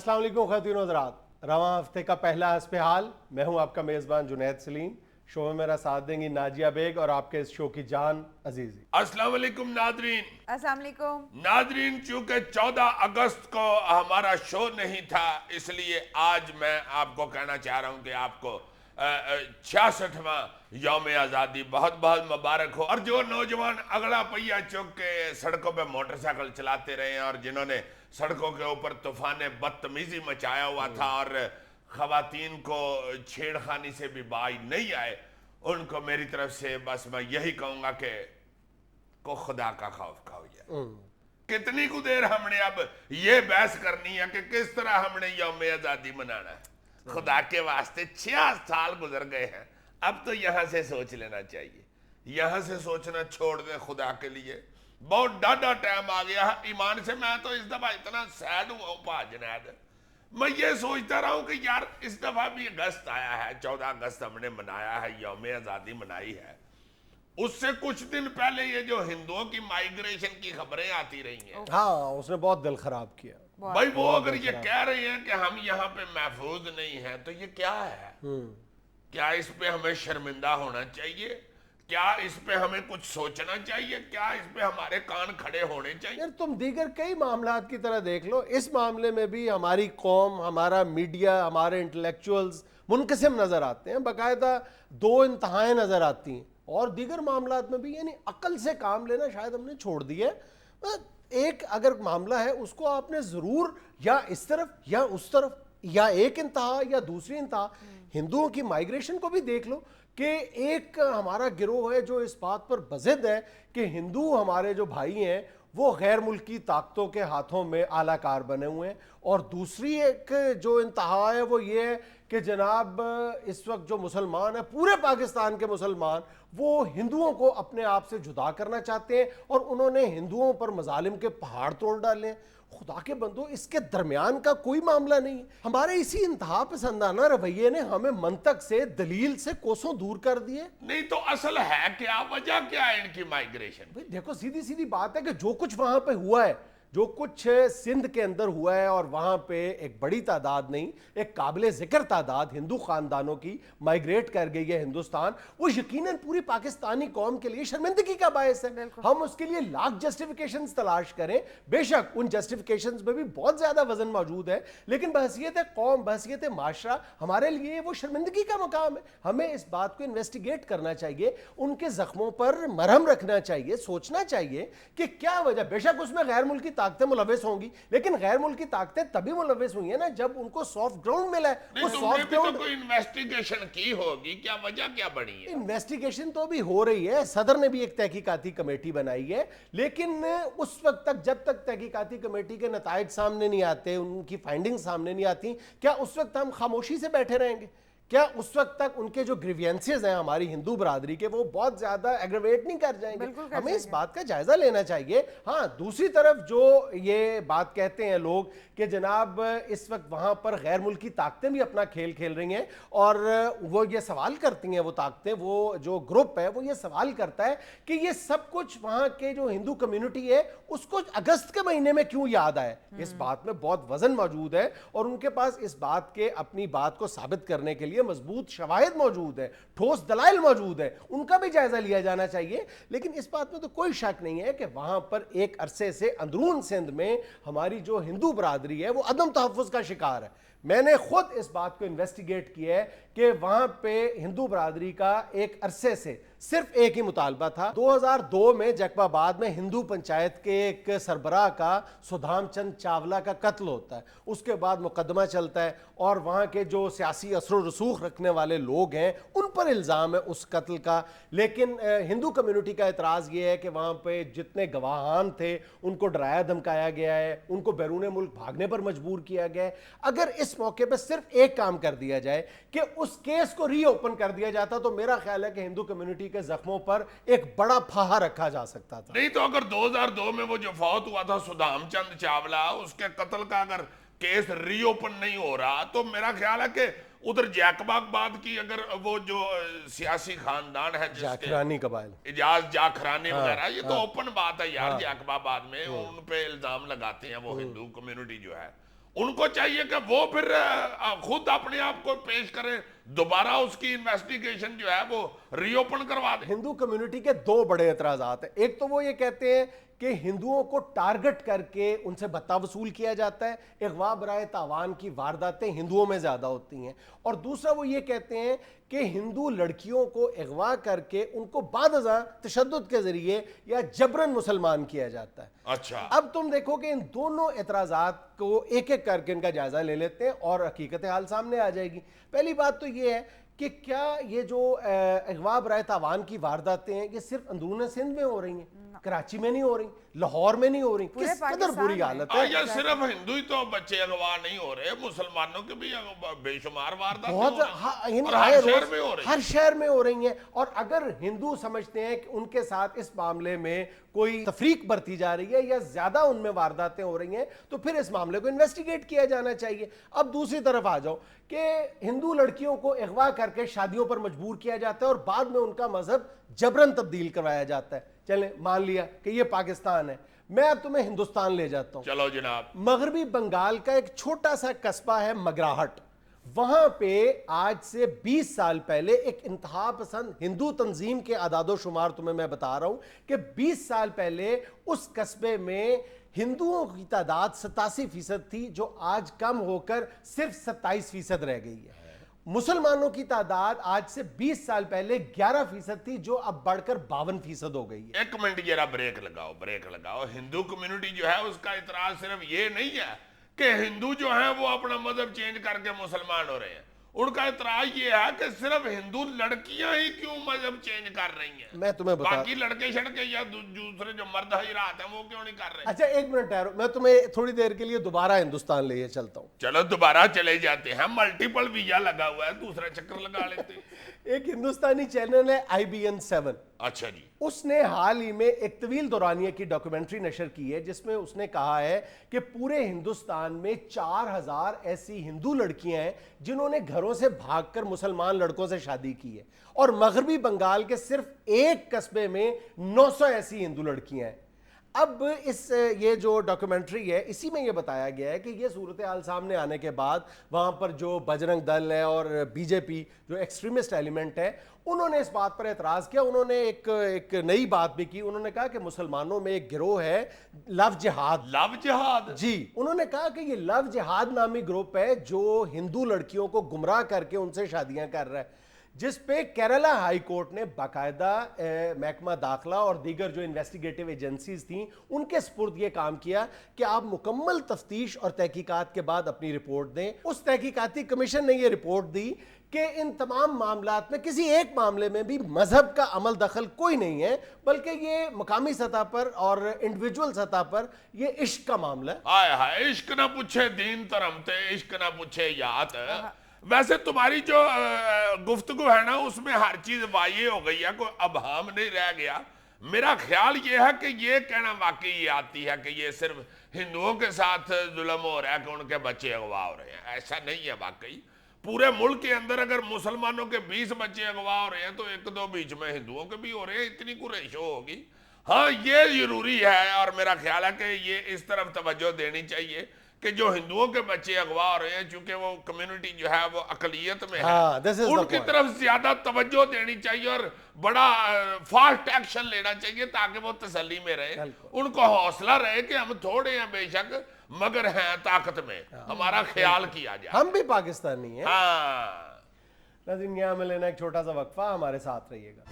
अस्सलाम वालेकुम ख़वातीन हज़रात। रवां हफ्ते का पहला हस्बे हाल, मैं हूं आपका मेज़बान जुनैद सलीम। शो में मेरा साथ देंगी नाजिया बेग और आपके इस शो की जान अजीज़ी। अस्सलाम वालेकुम नादरीन। अस्सलाम वालेकुम नादरीन, चूंकि 14 अगस्त को हमारा शो नहीं था, इसलिए आज मैं आपको कहना चाह रहा हूं कि आपको 66वां यौम आज़ादी बहुत बहुत मुबारक हो। और जो नौजवान अगला पहिया चुक के सड़कों पे मोटरसाइकिल चलाते रहे हैं और जिन्होंने सड़कों के ऊपर तूफान बदतमीजी मचाया हुआ था और खवातीन को छेड़खानी से भी बाज नहीं आए, उनको मेरी तरफ से बस मैं यही कहूंगा कि को खुदा का खौफ खाओ। कितनी को देर हमने अब ये बहस करनी है कि किस तरह हमने यौम आज़ादी मनाना है। खुदा के वास्ते 6 साल गुजर गए हैं, अब तो यहाँ से सोच लेना चाहिए। यहाँ से सोचना छोड़ दे खुदा के लिए। बहुत डाढ़ा टाइम आ गया है ईमान से। मैं तो इस दफा इतना सैड हुआ हूँ भाजनाद, मैं ये सोचता रहा हूँ कि यार इस दफा भी अगस्त आया है, 14 अगस्त हमने मनाया है, यौम आज़ादी मनाई है। उससे कुछ दिन पहले ये जो हिंदुओं की माइग्रेशन की खबरें आती रही हैं, हाँ, उसने बहुत दिल खराब किया भाई। वो अगर ये कह रहे हैं कि हम यहाँ पे महफूज नहीं हैं, तो ये क्या है? क्या इस पे हमें शर्मिंदा होना चाहिए? क्या इस पे हमें कुछ सोचना चाहिए? क्या इस पे हमारे कान खड़े होने चाहिए? यार, तुम दीगर कई मामलात की तरह देख लो, इस मामले में भी हमारी कौम, हमारा मीडिया, हमारे इंटेलेक्चुअल्स मुनक़सिम नज़र आते हैं, बाकायदा दो इंतहाएं नज़र आती हैं। और दीगर मामलात में भी यानी अक्ल से काम लेना शायद हमने छोड़ दिया है। एक अगर मामला है उसको आपने ज़रूर या इस तरफ या उस तरफ, या एक इंतहा या दूसरी इंतहा। हिंदुओं की माइग्रेशन को भी देख लो कि एक हमारा गिरोह है जो इस बात पर बज़िद है कि हिंदू हमारे जो भाई हैं वो गैर मुल्की ताकतों के हाथों में आलाकार बने हुए हैं। और दूसरी एक जो इंतहा है वो ये है कि जनाब इस वक्त जो मुसलमान हैं, पूरे पाकिस्तान के मुसलमान, वो हिंदुओं को अपने आप से जुदा करना चाहते हैं और उन्होंने हिंदुओं पर मजालिम के पहाड़ तोड़ डाले हैं। खुदा के बंदो, इसके दरमियान का कोई मामला नहीं है। हमारे इसी इंतहा पसंदाना रवैये ने हमें मंतक से, दलील से कोसों दूर कर दिए। नहीं तो असल है क्या? वजह क्या है इनकी माइग्रेशन? भाई देखो, सीधी सीधी बात है कि जो कुछ वहां पे हुआ है, जो कुछ सिंध के अंदर हुआ है, और वहां पे एक बड़ी तादाद नहीं, एक काबिल जिक्र तादाद हिंदू खानदानों की माइग्रेट कर गई है हिंदुस्तान, वो यकीनन पूरी पाकिस्तानी कौम के लिए शर्मिंदगी का बायस है। हम उसके लिए लाख जस्टिफिकेशंस तलाश करें, बेशक उन जस्टिफिकेशंस में भी बहुत ज्यादा वजन मौजूद है, लेकिन बहसियत कौम, बहसियत माशरा, हमारे लिए वो शर्मिंदगी का मकाम है। हमें इस बात को इन्वेस्टिगेट करना चाहिए, उनके जख्मों पर मरहम रखना चाहिए, सोचना चाहिए कि क्या वजह। बेशक उसमें गैर मुल्की ताकतें मुलव्वस होंगी, लेकिन गैर मुल्की ताकतें तभी मुलव्वस हुई है ना जब उनको सॉफ्ट ग्राउंड मिला है। नहीं, तुमने भी तो कोई इन्वेस्टिगेशन की होगी, क्या वजह क्या बनी है? इन्वेस्टिगेशन तो भी हो रही है, सदर ने भी एक तहकीकाती कमेटी बनाई है, लेकिन उस वक्त तक जब तक तहकीकाती कमेटी के नताइज सामने नहीं आते, उनकी फाइंडिंग सामने नहीं आती, क्या उस वक्त हम खामोशी से बैठे रहेंगे? क्या उस वक्त तक उनके जो ग्रीवियंसेस हैं हमारी हिंदू बरादरी के, वो बहुत ज्यादा एग्रेवेट नहीं कर जाएंगे? हमें इस बात का जायजा लेना चाहिए। हाँ, दूसरी तरफ जो ये बात कहते हैं लोग कि जनाब इस वक्त वहां पर गैर मुल्की ताकतें भी अपना खेल खेल रही हैं, और वो ये सवाल करती हैं, वो ताकतें, वो जो ग्रुप है वो ये सवाल करता है कि ये सब कुछ वहां के जो हिंदू कम्युनिटी है उसको अगस्त के महीने में क्यों याद आए। इस बात में बहुत वजन मौजूद है और उनके पास इस बात के, अपनी बात को साबित करने के लिए मजबूत शवाहिद मौजूद है, ठोस दलाइल मौजूद है, उनका भी जायजा लिया जाना चाहिए। लेकिन इस बात में तो कोई शक नहीं है कि वहां पर एक अरसे से अंदरून सिंध में हमारी जो हिंदू बरादरी है वो अदम तहफ़्फ़ुज़ का शिकार है। मैंने खुद इस बात को इन्वेस्टिगेट किया है कि वहां पे हिंदू बरादरी का एक अरसे से सिर्फ एक ही मुतालबा था। 2002 में जैकबाबाद में हिंदू पंचायत के एक सरबराह का, सुधाम चंद चावला का कत्ल होता है। उसके बाद मुकदमा चलता है और वहाँ के जो सियासी असर रसूख रखने वाले लोग हैं उन पर इल्ज़ाम है उस कत्ल का। लेकिन हिंदू कम्युनिटी का एतराज़ ये है कि वहाँ पे जितने गवाहान थे उनको डराया धमकाया गया है, उनको बैरून मुल्क भागने पर मजबूर किया गया है। अगर इस मौके पर सिर्फ एक काम कर दिया जाए कि उस केस को रीओपन कर दिया जाता, तो मेरा ख्याल है कि हिंदू कम्युनिटी के जख्मों पर एक बड़ा फाहा रखा जा सकता था। नहीं तो अगर 2002 में वो जो फौत हुआ था सुधाम चंद चावला, उसके कत्ल का अगर केस रीओपन नहीं हो रहा, तो मेरा ख्याल है कि उधर जैकबाबाद की अगर वो जो सियासी खानदान है, जाखरानी कबाइल, इजाज जाखरानी वगैरह, ये तो ओपन बात है यार। जैकबाबाद में उन पे इल्जाम लगाते हैं वो हिंदू कम्युनिटी जो है, उनको चाहिए कि वो फिर खुद अपने आप को पेश करें, दोबारा उसकी इन्वेस्टिगेशन जो है वो रीओपन करवा दें। हिंदू कम्युनिटी के दो बड़े एतराजात हैं। एक तो वो ये कहते हैं कि हिंदुओं को टारगेट करके उनसे भत्ता वसूल किया जाता है, अगवा बराए तावान की वारदातें हिंदुओं में ज्यादा होती हैं। और दूसरा वो ये कहते हैं कि हिंदू लड़कियों को अगवा करके उनको बादअज़ां तशद्दुद के जरिए या जबरन मुसलमान किया जाता है। अच्छा, अब तुम देखो कि इन दोनों एतराजात को एक एक करके इनका जायजा ले लेते हैं और हकीकत हाल सामने आ जाएगी। पहली बात तो ये है कि क्या ये जो अगवा बराए तावान की वारदातें हैं ये सिर्फ अंदरून सिंध में हो रही हैं, कराची में नहीं हो रही, लाहौर में नहीं हो रही? किस कदर बुरी हालत है। या सिर्फ हिंदू ही तो बच्चे अगवा नहीं हो रहे, मुसलमानों के भी बेशुमार वारदातें हो बहुत रही हैं, और हर शहर में हो रही हैं। हर शहर में हो रही हैं। और अगर हिंदू समझते हैं कि उनके साथ इस मामले में कोई तफरीक बरती जा रही है या ज्यादा उनमें वारदातें हो रही हैं तो फिर इस मामले को इन्वेस्टिगेट किया जाना चाहिए। अब दूसरी तरफ आ जाओ कि हिंदू लड़कियों को अगवा करके शादियों पर मजबूर किया जाता है और बाद में उनका मजहब जबरन तब्दील करवाया जाता है। चलें मान लिया कि ये पाकिस्तान है, मैं अब तुम्हें हिंदुस्तान ले जाता हूं। चलो जनाब। मगरबी बंगाल का एक छोटा सा कस्बा है मगराहट, वहां पे आज से 20 साल पहले एक इंतहा पसंद हिंदू तंजीम के आदादो शुमार तुम्हें मैं बता रहा हूं कि 20 साल पहले उस कस्बे में हिंदुओं की तादाद 87% थी, जो आज कम होकर सिर्फ 27% रह गई है। मुसलमानों की तादाद आज से 20 साल पहले 11% थी, जो अब बढ़कर 52% हो गई है। एक मिनट जरा ब्रेक लगाओ। हिंदू कम्युनिटी जो है उसका इतराज सिर्फ ये नहीं है कि हिंदू जो है वो अपना मजहब चेंज करके मुसलमान हो रहे हैं, उनका इतराज ये है कि सिर्फ हिंदू लड़कियां ही क्यों मजहब चेंज कर रही हैं, मैं तुम्हें बता, बाकी लड़के शड़के या दूसरे जो मर्द हजरात हैं वो क्यों नहीं कर रहे? अच्छा एक मिनट ठहरो, मैं तुम्हें थोड़ी देर के लिए दोबारा हिंदुस्तान ले चलता हूं। चलो दोबारा चले जाते हैं, मल्टीपल वीजा लगा हुआ है, दूसरा चक्कर लगा लेते हैं। एक हिंदुस्तानी चैनल है IBN 7, अच्छा जी, उसने हाल ही में एक तवील दौरानिया की डॉक्यूमेंट्री नशर की है जिसमें उसने कहा है कि पूरे हिंदुस्तान में 4000 ऐसी हिंदू लड़कियां हैं जिन्होंने घरों से भागकर मुसलमान लड़कों से शादी की है, और मगरबी बंगाल के सिर्फ एक कस्बे में 900 ऐसी हिंदू लड़कियां हैं। अब ये जो डॉक्यूमेंट्री है इसी में ये बताया गया है कि ये सूरत हाल सामने आने के बाद वहाँ पर जो बजरंग दल है और BJP जो एक्सट्रीमिस्ट एलिमेंट है, उन्होंने इस बात पर एतराज़ किया। उन्होंने एक नई बात भी की। उन्होंने कहा कि मुसलमानों में एक गिरोह है लव जिहाद जी। उन्होंने कहा कि ये लव जिहाद नामी ग्रुप है जो हिंदू लड़कियों को गुमराह करके उनसे शादियां कर रहा है, जिस पे केरला हाई कोर्ट ने बाकायदा महकमा दाखिला और दीगर जो इन्वेस्टिगेटिव एजेंसीज थी उनके स्पुर्द ये काम किया कि आप मुकम्मल तफ्तीश और तहकीकात के बाद अपनी रिपोर्ट दें। उस तहकीकाती कमीशन ने ये रिपोर्ट दी कि इन तमाम मामलात में किसी एक मामले में भी मजहब का अमल दखल कोई नहीं है, बल्कि ये मकामी सतह पर और इंडिविजुअल सतह पर ये इश्क का मामला है। हाय हाय, इश्क ना पूछे दीन तरमते, इश्क ना पूछे यात। वैसे तुम्हारी जो गुफ्तगू है ना उसमें हर चीज वाये हो गई है, कोई अबहम नहीं रह गया। मेरा ख्याल ये है कि ये कहना वाकई ये आती है कि ये सिर्फ हिंदुओं के साथ जुल्म हो रहा है कि उनके बच्चे अगवा हो रहे हैं, ऐसा नहीं है। वाकई पूरे मुल्क के अंदर अगर मुसलमानों के 20 बच्चे अगवा हो रहे हैं तो एक दो बीच में हिंदुओं के भी हो रहे हैं, इतनी कुरेशो होगी। हाँ, ये जरूरी है और मेरा ख्याल है कि ये इस तरफ तवज्जो देनी चाहिए कि जो हिंदुओं के बच्चे अगवा हो रहे हैं, चूंकि वो कम्युनिटी जो है वो अकलियत में है, उनकी तरफ ज्यादा तवज्जो देनी चाहिए और बड़ा फास्ट एक्शन लेना चाहिए ताकि वो तसल्ली में रहे, उनको हौसला रहे कि हम थोड़े हैं बेशक मगर हैं ताकत में, हमारा ख्याल किया जाए, हम भी पाकिस्तानी हैं। हाँ नाज़रीन, यहाँ में लेना एक छोटा सा वक्फा, हमारे साथ रहिएगा।